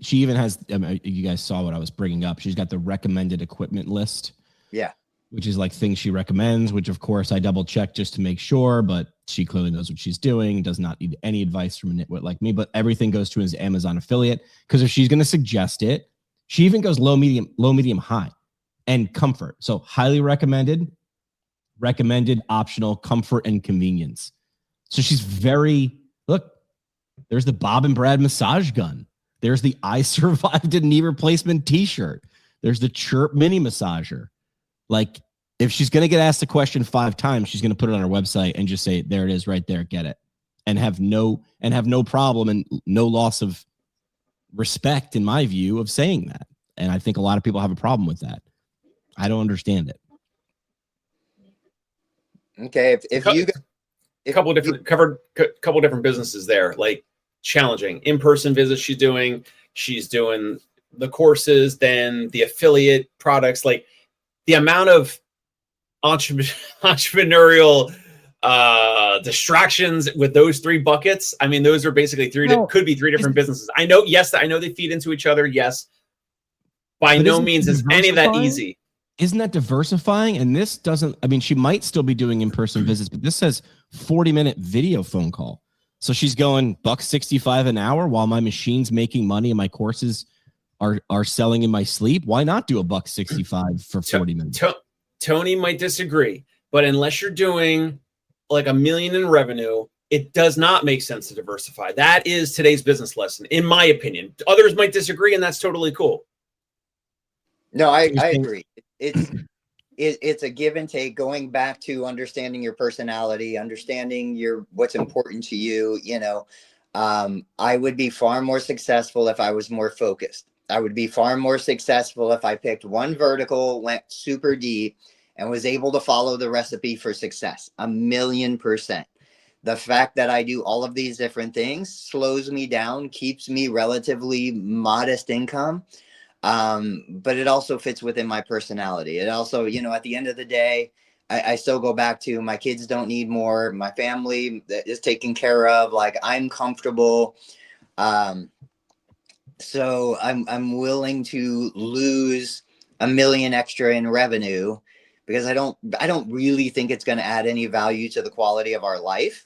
she even has, you guys saw what I was bringing up. She's got the recommended equipment list. Yeah. Which is like things she recommends, which of course I double check just to make sure, but she clearly knows what she's doing, does not need any advice from a nitwit like me, but everything goes to his Amazon affiliate. Because if she's going to suggest it, she even goes low, medium, high, and comfort. So highly recommended, optional, comfort, and convenience. So she's look, there's the Bob and Brad massage gun. There's the I survived a knee replacement t-shirt. There's the Chirp mini massager. Like, if she's going to get asked a question 5 times, she's going to put it on her website and just say, there it is right there, get it. And have no problem and no loss of respect, in my view, of saying that. And I think a lot of people have a problem with that. I don't understand it. Okay. If you couple different businesses there, like challenging in-person visits she's doing the courses, then the affiliate products, like the amount of entrepreneurial distractions with those 3 buckets. I mean, those are basically could be 3 different businesses. I know they feed into each other. Yes. By no means is any of that easy. Isn't that diversifying? And this doesn't, I mean, she might still be doing in-person visits, but this says 40-minute video phone call. So she's going $1.65 an hour while my machine's making money and my courses are selling in my sleep. Why not do $1.65 for 40 minutes? Tony might disagree, but unless you're doing like $1 million in revenue, it does not make sense to diversify. That is today's business lesson, in my opinion. Others might disagree, and that's totally cool. No, I agree. It's a give and take, going back to understanding your personality, understanding what's important to you. You know, I would be far more successful if I was more focused. I would be far more successful if I picked one vertical, went super deep, and was able to follow the recipe for success 1,000,000%. The fact that I do all of these different things slows me down, keeps me relatively modest income. But it also fits within my personality. It also, you know, at the end of the day, I still go back to my kids don't need more. My family is taken care of. Like, I'm comfortable. So I'm willing to lose $1 million extra in revenue because I don't really think it's going to add any value to the quality of our life.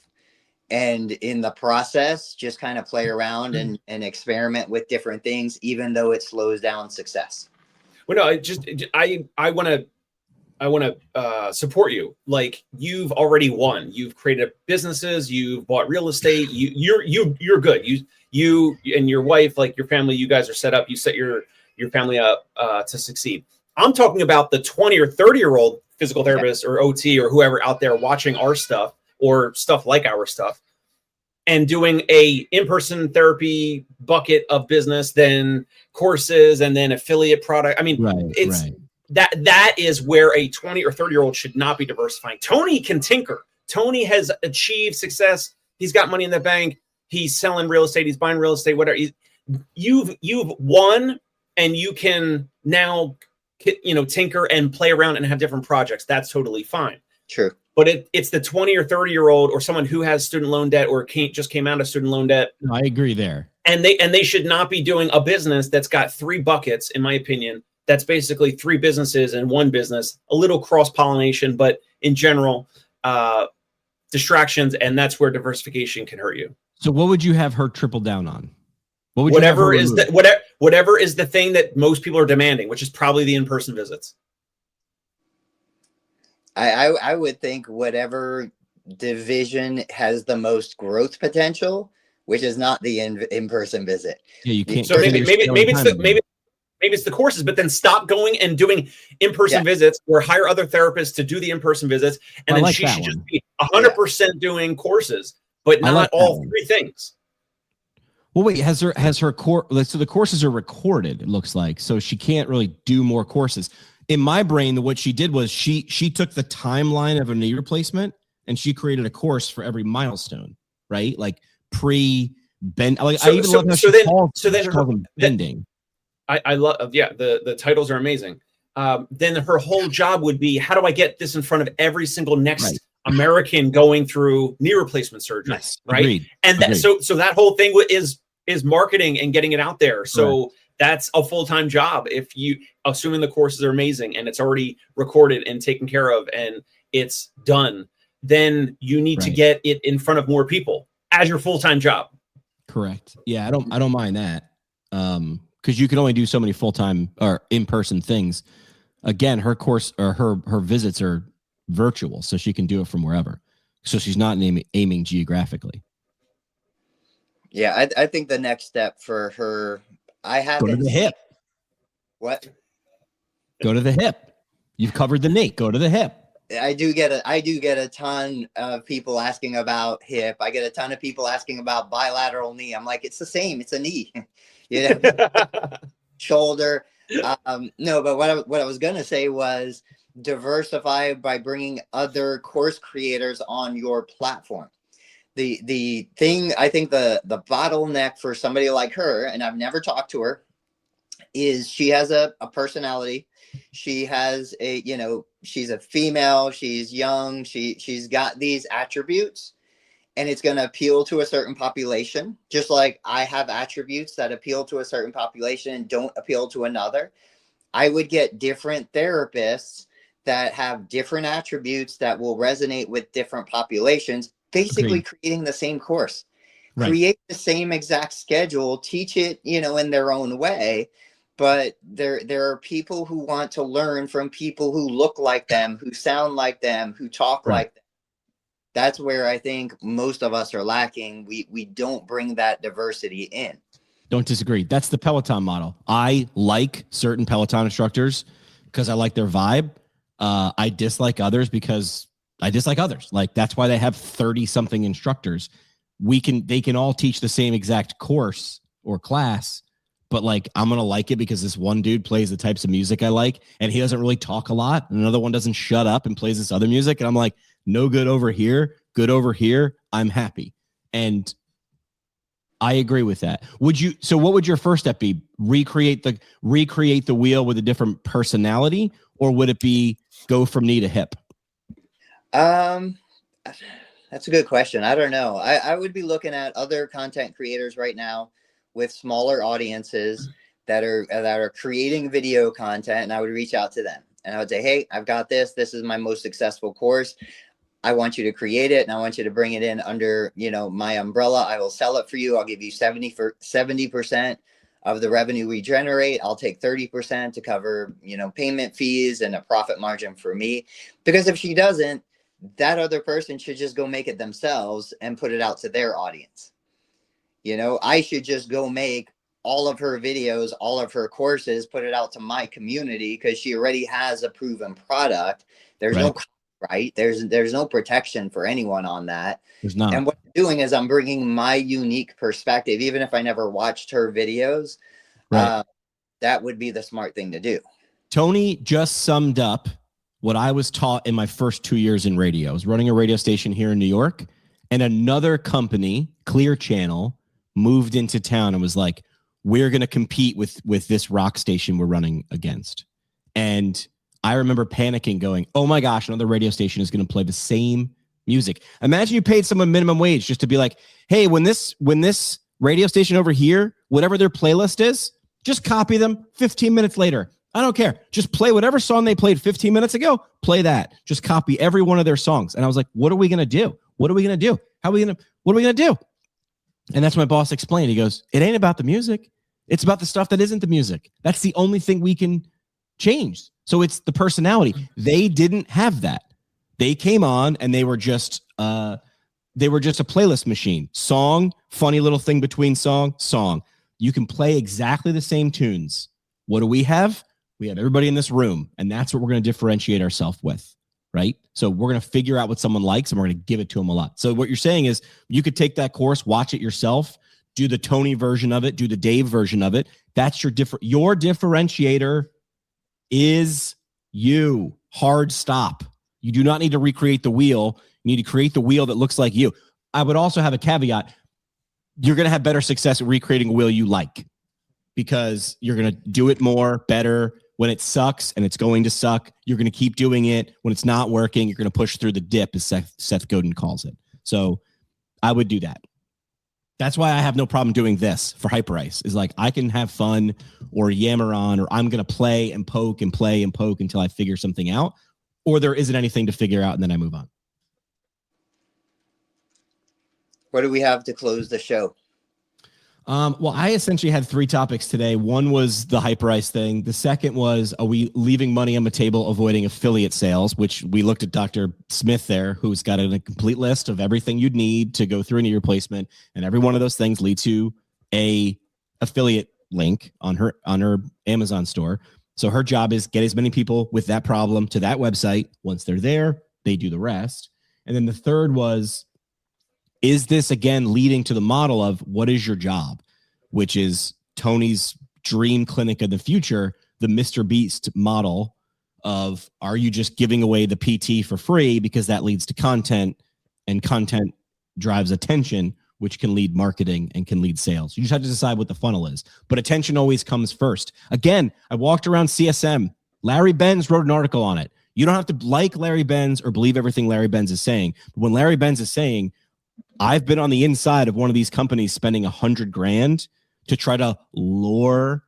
And in the process, just kind of play around and experiment with different things, even though it slows down success. Well, no, I want to support you. Like, you've already won. You've created businesses. You've bought real estate. You're good. You and your wife, like your family, you guys are set up. You set your family up to succeed. I'm talking about the 20 or 30-year-old physical therapist or OT or whoever out there watching our stuff or stuff like our stuff and doing a in-person therapy bucket of business, then courses, and then affiliate product. I mean, that is where a 20 or 30-year-old should not be diversifying. Tony can tinker. Tony has achieved success. He's got money in the bank. He's selling real estate. He's buying real estate, whatever. You've won, and you can now, you know, tinker and play around and have different projects. That's totally fine. True. But it's the 20 or 30-year-old or someone who has student loan debt or just came out of student loan debt. No, I agree there. And they should not be doing a business that's got 3 buckets, in my opinion. That's basically 3 businesses in one business, a little cross-pollination, but in general, distractions, and that's where diversification can hurt you. So what would you have her triple down on? Whatever is the thing that most people are demanding, which is probably the in-person visits. I would think whatever division has the most growth potential, which is not the in-person visit. Yeah, you can't. So maybe it's the courses, but then stop going and doing in-person visits, or hire other therapists to do the in-person visits, and then she should just be 100% doing courses, but not all 3 things. Well, wait, has her core? So the courses are recorded, it looks like, so she can't really do more courses. In my brain, what she did was she took the timeline of a knee replacement and she created a course for every milestone, right? Like pre-bend. Like So- I even so- love how so she then- calls, so then she her- calls them bending. I love, yeah, the titles are amazing. Then her whole job would be, how do I get this in front of every single next Right. American going through knee replacement surgery? Yes, right. agreed. And that, Agreed. so that whole thing is marketing and getting it out there. So that's a full-time job. If you, assuming the courses are amazing and it's already recorded and taken care of and it's done, then you need to get it in front of more people as your full-time job. Correct. Yeah, I don't mind that. Because you can only do so many full-time or in-person things. Again, her course or her visits are virtual, so she can do it from wherever. So she's not aiming geographically. Yeah, I think the next step for her, I haven't Go to the hip. What? Go to the hip. You've covered the knee. Go to the hip. I do get a ton of people asking about hip. I get a ton of people asking about bilateral knee. I'm like, it's the same. It's a knee. You know, shoulder. No, but what I was gonna say was diversify by bringing other course creators on your platform. The thing, I think the bottleneck for somebody like her, and I've never talked to her, is she has a personality. She has a, you know, she's a female, she's young, she's got these attributes, and it's going to appeal to a certain population, just like I have attributes that appeal to a certain population and don't appeal to another. I would get different therapists that have different attributes that will resonate with different populations, basically creating the same course. Create the same exact schedule, teach it, you know, in their own way. But there are people who want to learn from people who look like them, who sound like them, who talk like them. That's where I think most of us are lacking. We don't bring that diversity in. Don't disagree. That's the Peloton model. I like certain Peloton instructors because I like their vibe. I dislike others because I dislike others. Like, that's why they have 30 something instructors. They can all teach the same exact course or class, but like, I'm going to like it because this one dude plays the types of music I like, and he doesn't really talk a lot. And another one doesn't shut up and plays this other music. And I'm like, no good over here, good over here. I'm happy. And I agree with that. So what would your first step be? Recreate the wheel with a different personality, or would it be go from knee to hip? That's a good question. I don't know. I would be looking at other content creators right now with smaller audiences that are creating video content, and I would reach out to them and I would say, hey, I've got this. This is my most successful course. I want you to create it, and I want you to bring it in under, you know, my umbrella. I will sell it for you. I'll give you 70% of the revenue we generate. I'll take 30% to cover, you know, payment fees and a profit margin for me. Because if she doesn't, that other person should just go make it themselves and put it out to their audience. You know, I should just go make all of her videos, all of her courses, put it out to my community, because she already has a proven product. There's no copyright. There's no protection for anyone on that. There's not. And what I'm doing is I'm bringing my unique perspective, even if I never watched her videos. That would be the smart thing to do. Tony just summed up what I was taught in my first 2 years in radio. I was running a radio station here in New York, and another company, Clear Channel, moved into town and was like, we're going to compete with this rock station we're running against. And I remember panicking, going, oh my gosh, another radio station is going to play the same music. Imagine you paid someone minimum wage just to be like, hey, when this radio station over here, whatever their playlist is, just copy them 15 minutes later. I don't care. Just play whatever song they played 15 minutes ago. Play that. Just copy every one of their songs. And I was like, what are we going to do? What are we going to do? What are we going to do? And that's what my boss explained. He goes, it ain't about the music. It's about the stuff that isn't the music. That's the only thing we can change. So it's the personality. They didn't have that. They came on and they were just a playlist machine. Song, funny little thing between song. You can play exactly the same tunes. What do we have? We have everybody in this room, and that's what we're going to differentiate ourselves with, right? So we're going to figure out what someone likes, and we're going to give it to them a lot. So what you're saying is you could take that course, watch it yourself, do the Tony version of it, do the Dave version of it. That's your differentiator is you. Hard stop. You do not need to recreate the wheel. You need to create the wheel that looks like you. I would also have a caveat. you're going to have better success at recreating a wheel you like, because you're going to do it more, better. When it sucks, and it's going to suck, you're going to keep doing it. When it's not working, you're going to push through the dip, as Seth Godin calls it. So I would do that. That's why I have no problem doing this for Hyperice. Is like, I can have fun or yammer on, or I'm going to play and poke and play and poke until I figure something out, or there isn't anything to figure out and then I move on. What do we have to close the show? Well, I essentially had 3 topics today. One was the Hyperice thing. The second was, are we leaving money on the table, avoiding affiliate sales, which we looked at Dr. Smith there, who's got a complete list of everything you'd need to go through a knee replacement. And every one of those things lead to a affiliate link on her Amazon store. So her job is get as many people with that problem to that website. Once they're there, they do the rest. And then the third was, is this again leading to the model of what is your job, which is Tony's dream clinic of the future, the Mr. Beast model of, are you just giving away the PT for free because that leads to content, and content drives attention, which can lead marketing and can lead sales. You just have to decide what the funnel is, but attention always comes first. Again, I walked around CSM. Larry Benz wrote an article on it. You don't have to like Larry Benz or believe everything Larry Benz is saying. But when Larry Benz is saying, I've been on the inside of one of these companies spending $100,000 to try to lure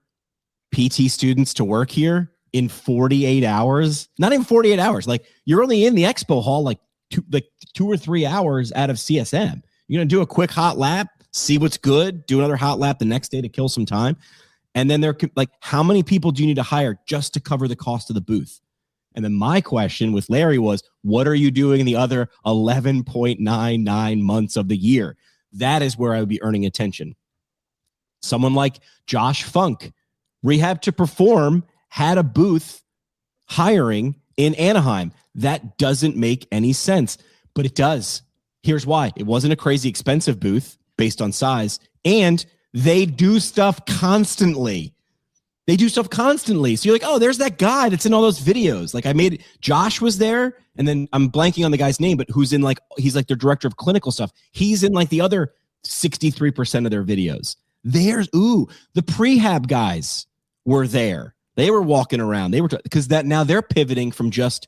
PT students to work here in 48 hours, not even 48 hours. Like, you're only in the expo hall like 2 or 3 hours out of CSM. You're going to do a quick hot lap, see what's good, do another hot lap the next day to kill some time. And then they're like, how many people do you need to hire just to cover the cost of the booth? And then my question with Larry was, what are you doing in the other 11.99 months of the year? That is where I would be earning attention. Someone like Josh Funk, Rehab to Perform, had a booth hiring in Anaheim. That doesn't make any sense, but it does. Here's why. It wasn't a crazy expensive booth based on size, and they do stuff constantly. So you're like, oh, there's that guy that's in all those videos. Like, Josh was there, and then I'm blanking on the guy's name, but he's like their director of clinical stuff. He's in like the other 63% of their videos. The prehab guys were there. They were walking around. Because now they're pivoting from just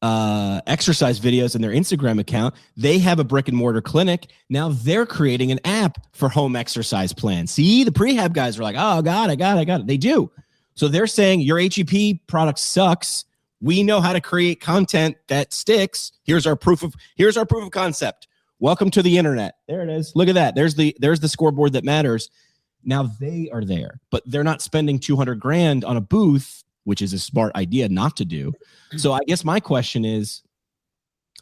exercise videos in their Instagram account. They have a brick and mortar clinic. Now they're creating an app for home exercise plans. See, the prehab guys are like, oh, I got it. They do. So they're saying your HEP product sucks. We know how to create content that sticks. Here's our proof of concept. Welcome to the internet. There it is. Look at that. There's the scoreboard that matters. Now they are there, but they're not spending $200,000 on a booth, which is a smart idea not to do. So I guess my question is,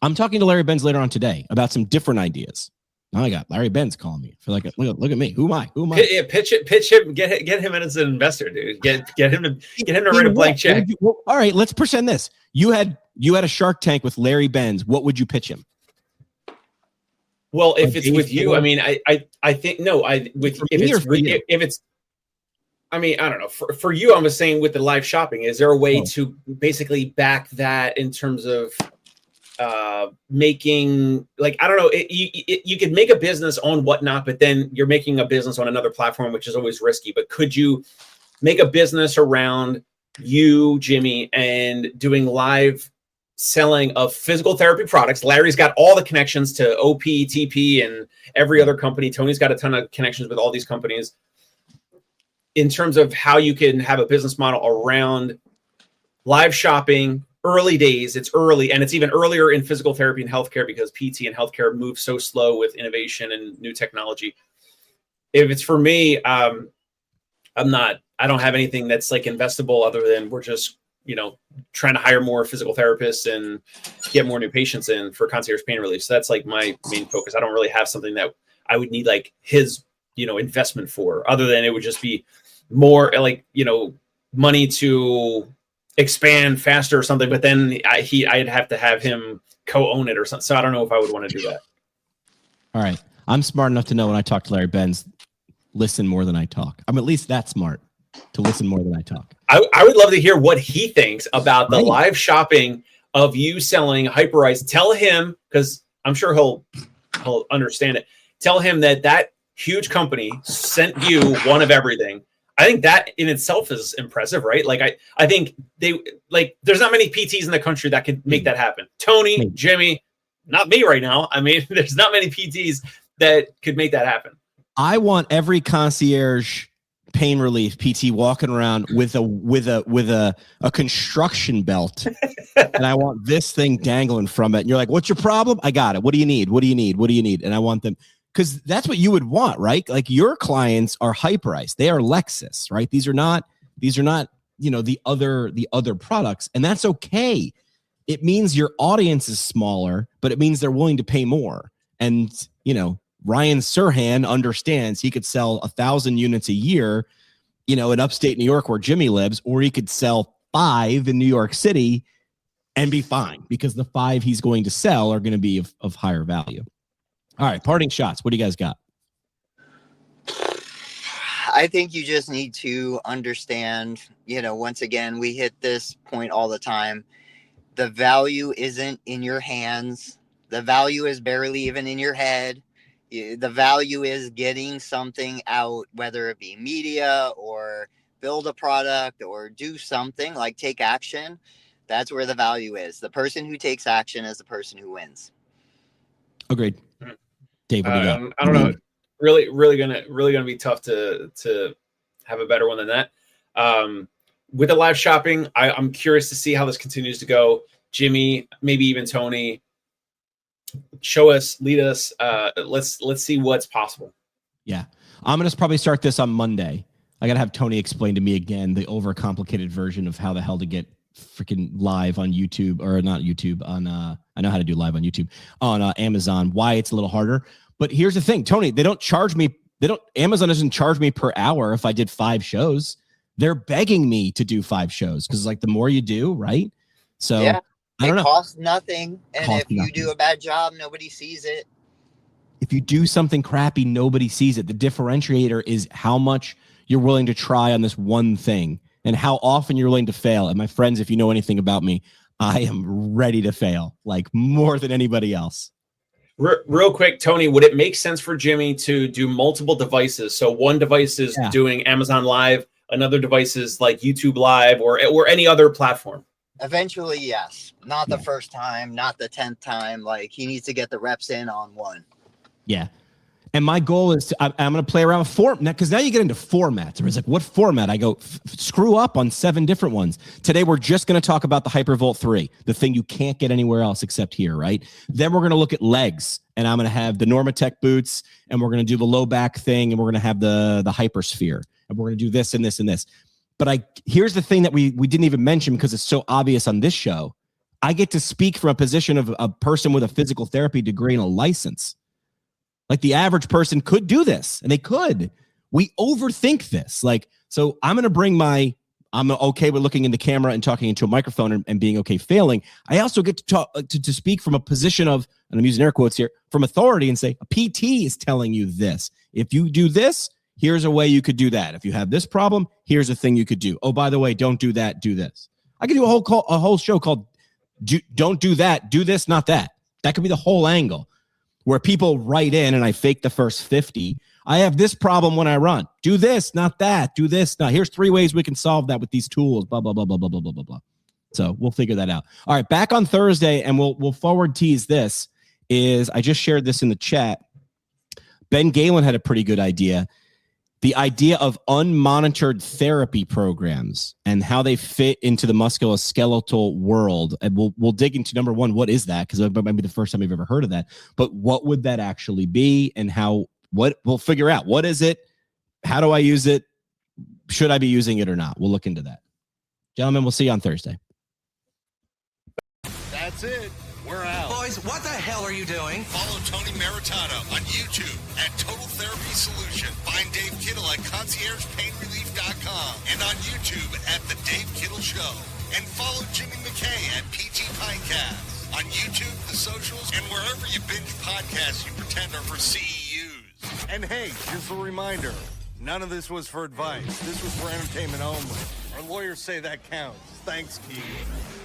I'm talking to Larry Benz later on today about some different ideas. Now I got Larry Benz calling me. I feel like, look at me. Who am I? Yeah, pitch him. Get him in as an investor, dude. Get him to write a blank check. All right, let's pretend this. You had a Shark Tank with Larry Benz. What would you pitch him? Well, if it's with you, I mean, I think no. I don't know. For you, I'm just saying with the live shopping, is there a way to basically back that in terms of making, like, I don't know, you could make a business on Whatnot, but then you're making a business on another platform, which is always risky. But could you make a business around you, Jimmy, and doing live selling of physical therapy products? Larry's got all the connections to OP, TP, and every other company. Tony's got a ton of connections with all these companies. In terms of how you can have a business model around live shopping, early days, it's early, and it's even earlier in physical therapy and healthcare because PT and healthcare move so slow with innovation and new technology. If it's for me, I don't have anything that's like investable other than we're just, trying to hire more physical therapists and get more new patients in for concierge pain relief. So that's like my main focus. I don't really have something that I would need like his, investment for, other than it would just be more like, money to expand faster or something, but then I'd have to have him co-own it or something. So I don't know if I would want to do that. All right. I'm smart enough to know when I talk to Larry Benz, listen more than I talk. I'm at least that smart to listen more than I talk. I would love to hear what he thinks about the live shopping of you selling Hyperice. Tell him, because I'm sure he'll understand it. Tell him that huge company sent you one of everything. I think that in itself is impressive, right? Like I think there's not many PTs in the country that could make that happen. Tony, Jimmy, not me right now. I mean, there's not many PTs that could make that happen. I want every concierge pain relief PT walking around with a construction belt, and I want this thing dangling from it. And you're like, "What's your problem? I got it. What do you need? What do you need? What do you need?" And I want them, because that's what you would want, right? Like your clients are Hyperice, they are Lexus, right? These are not the other products, and that's okay. It means your audience is smaller, but it means they're willing to pay more. And Ryan Serhan understands he could sell 1,000 units a year, in upstate New York where Jimmy lives, or he could sell 5 in New York City and be fine, because the 5 he's going to sell are going to be of higher value. All right, parting shots. What do you guys got? I think you just need to understand, once again, we hit this point all the time. The value isn't in your hands. The value is barely even in your head. The value is getting something out, whether it be media or build a product or do something, like take action. That's where the value is. The person who takes action is the person who wins. Agreed. Dave, what do you got? I don't know. Really gonna be tough to have a better one than that. With the live shopping, I'm curious to see how this continues to go. Jimmy, maybe even Tony, show us, lead us. Let's see what's possible. Yeah, I'm gonna probably start this on Monday. I gotta have Tony explain to me again the overcomplicated version of how the hell to get freaking live on YouTube, or not YouTube, on I know how to do live on YouTube, on Amazon, why it's a little harder. But here's the thing, Tony, Amazon doesn't charge me per hour if I did 5 shows. They're begging me to do 5 shows, because like the more you do, right? So yeah, I don't know. It costs nothing. And if you do a bad job, nobody sees it. If you do something crappy, nobody sees it. The differentiator is how much you're willing to try on this one thing, and how often you're willing to fail. And my friends, if you know anything about me, I am ready to fail, like more than anybody else. Real quick, Tony, would it make sense for Jimmy to do multiple devices? So one device is doing Amazon Live, another device is like YouTube Live or any other platform? Eventually, yes. Not the first time, not the 10th time. Like, he needs to get the reps in on one. Yeah. And my goal is I'm going to play around with format, because now you get into formats. It's like, what format? I go screw up on 7 different ones. Today, we're just going to talk about the Hypervolt 3, the thing you can't get anywhere else except here, right? Then we're going to look at legs, and I'm going to have the Normatec boots, and we're going to do the low back thing, and we're going to have the Hypersphere, and we're going to do this and this and this. But here's the thing that we didn't even mention, because it's so obvious on this show. I get to speak from a position of a person with a physical therapy degree and a license. Like, the average person could do this, and they could. We overthink this. Like, so I'm going to bring I'm okay with looking in the camera and talking into a microphone and being okay failing. I also get to talk to speak from a position of, and I'm using air quotes here, from authority, and say, a PT is telling you this. If you do this, here's a way you could do that. If you have this problem, here's a thing you could do. Oh, by the way, don't do that, do this. I could do a whole show called Don't Do That, Do This, Not That. That could be the whole angle, where people write in and I fake the first 50. I have this problem when I run. Do this, not that. Do this. Now, here's 3 ways we can solve that with these tools, blah, blah, blah, blah, blah, blah, blah, blah, blah. So we'll figure that out. All right, back on Thursday, and we'll forward tease this, is I just shared this in the chat. Ben Galen had a pretty good idea. The idea of unmonitored therapy programs and how they fit into the musculoskeletal world. And we'll dig into, number one, what is that? Because it might be the first time you've ever heard of that. But what would that actually be, and what we'll figure out. What is it? How do I use it? Should I be using it or not? We'll look into that. Gentlemen, we'll see you on Thursday. That's it. We're out. Boys, what the hell are you doing? Follow Tony Maritato on YouTube at Total Therapy Solution. Find Dave Kittle at conciergepainrelief.com and on YouTube at The Dave Kittle Show. And follow Jimmy McKay at PT Pinecast on YouTube, the socials, and wherever you binge podcasts you pretend are for CEUs. And hey, just a reminder, none of this was for advice. This was for entertainment only. Our lawyers say that counts. Thanks, Keith.